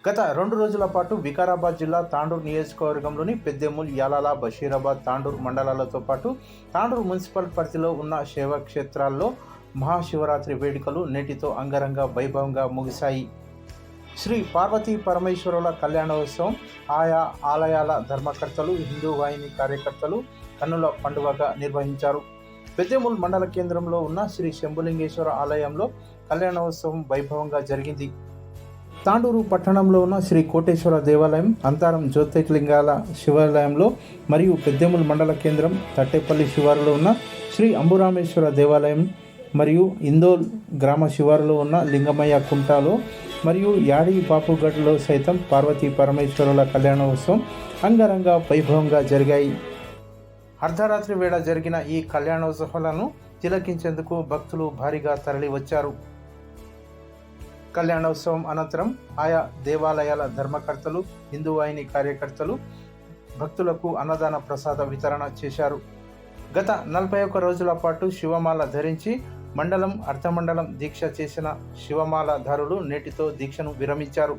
గత 2 రోజుల పాటు వికారాబాద్ జిల్లా తాండూరు నియోజకవర్గంలోని పెద్దెముల్, యాలాల, బషీరాబాద్, తాండూరు మండలాలతో పాటు తాండూరు మున్సిపల్ పరిధిలో ఉన్న శైవక్షేత్రాల్లో మహాశివరాత్రి వేడుకలు నేటితో అంగరంగ వైభవంగా ముగిశాయి. శ్రీ పార్వతీ పరమేశ్వరుల కళ్యాణోత్సవం ఆయా ఆలయాల ధర్మకర్తలు, హిందూ వాహిని కార్యకర్తలు కన్నుల పండుగగా నిర్వహించారు. పెద్దెముల్ మండల కేంద్రంలో ఉన్న శ్రీ శంభులింగేశ్వర ఆలయంలో కళ్యాణోత్సవం వైభవంగా జరిగింది. తాండూరు పట్టణంలో ఉన్న శ్రీ కోటేశ్వర దేవాలయం, అంతారం జ్యోతిర్లింగాల శివాలయంలో మరియు పెద్దెముల్ మండల కేంద్రం తట్టేపల్లి శివారులో ఉన్న శ్రీ అంబురామేశ్వర దేవాలయం మరియు ఇందోల్ గ్రామ శివారులో ఉన్న లింగమయ్య కుంటాలో మరియు యాడి బాపుగఢ్లో సైతం పార్వతీ పరమేశ్వరుల కళ్యాణోత్సవం అంగరంగ వైభవంగా జరిగాయి. అర్ధరాత్రి వేళ జరిగిన ఈ కళ్యాణోత్సవాలను తిలకించేందుకు భక్తులు భారీగా తరలి వచ్చారు. కళ్యాణోత్సవం అనంతరం ఆయా దేవాలయాల ధర్మకర్తలు, హిందూ వాహిని కార్యకర్తలు భక్తులకు అన్నదాన ప్రసాద వితరణ చేశారు. గత 41 రోజుల పాటు శివమాల ధరించి మండలం, అర్ధమండలం దీక్ష చేసిన శివమాలధారులు నేటితో దీక్షను విరమించారు.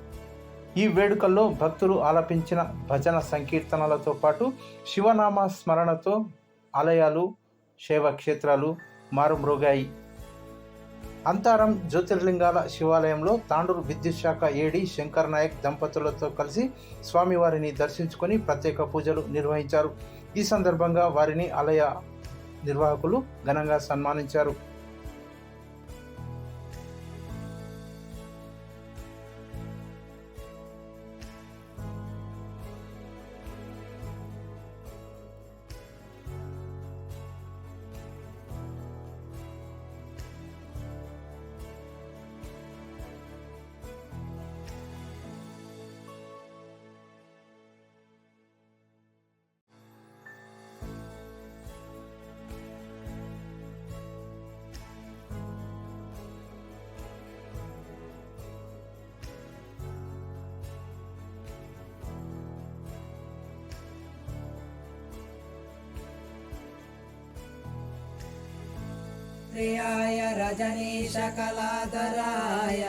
ఈ వేడుకల్లో భక్తులు ఆలపించిన భజన సంకీర్తనలతో పాటు శివనామ స్మరణతో ఆలయాలు, శైవ క్షేత్రాలు మారుమ్రోగాయి. అంతారం జ్యోతిర్లింగాల శివాలయంలో తాండూరు విద్యుత్ శాఖ ఏడీ శంకర్ నాయక్ దంపతులతో కలిసి స్వామివారిని దర్శించుకొని ప్రత్యేక పూజలు నిర్వహించారు. ఈ సందర్భంగా వారిని ఆలయ నిర్వాహకులు ఘనంగా సన్మానించారు. प्रियाय रजनीशकलाधराय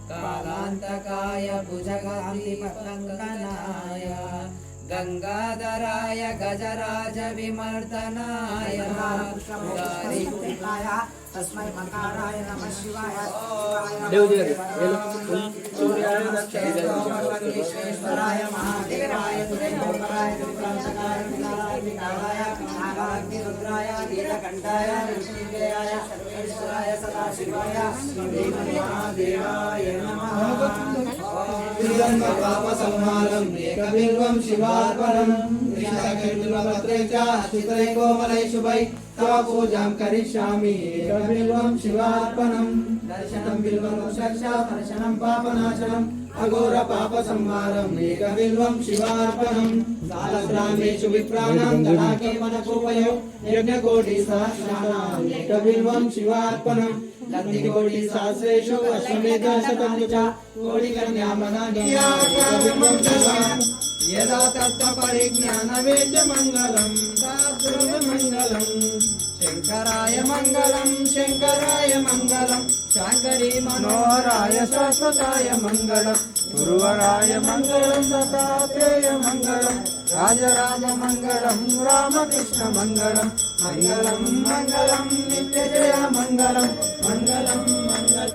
कालान्तकाय भुजगान्तिपतङ्गनाय गंगाधराय गजराज विमर्दनाय तस्मै मकाराय नमः शिवाय सूर्याय महादेवाय दुर्गाय दुर्गांतकाय विनायकाय रुद्राय नीलकंठाय ऋषिकेयाय सर्वेश्वराय सदाशिवाय महादेवाय नमः पापसंहारं एकबिल्वं शिवार्पणं त्रिशतकैर्बिल्वपत्रे च चित्रैकोमलै शुभै तव पूजां करिष्यामि एकबिल्वं शिवार्पणं दर्शनं बिल्वं दर्शनं पापनाशनम् अघोर पापसंहारं एकबिल्वं शिवार्पणं सहस्रामेषु विप्राणां ददाके मनपूपयो यज्ञकोटिसहस्राणाम् एकबिल्वं शिवार्पणं लब्धिकोटिसहस्रेषु अश्वमेधशतं च कोटिकन्यामनानि यदा तत्त्वपरिज्ञानवेद्यमङ्गलं तद्गुरुमङ्गलं शङ्कराय मङ्गलं शङ्कराय मङ्गलं शाङ्करी मनोहराय शाश्वताय मङ्गलं गुरुवराय मङ्गलं दत्तात्रेय मङ्गलं राजराज मङ्गलं रामकृष्ण मङ्गलं मङ्गलं मङ्गलं नित्यजय मङ्गलं मङ्गलं मङ्गलं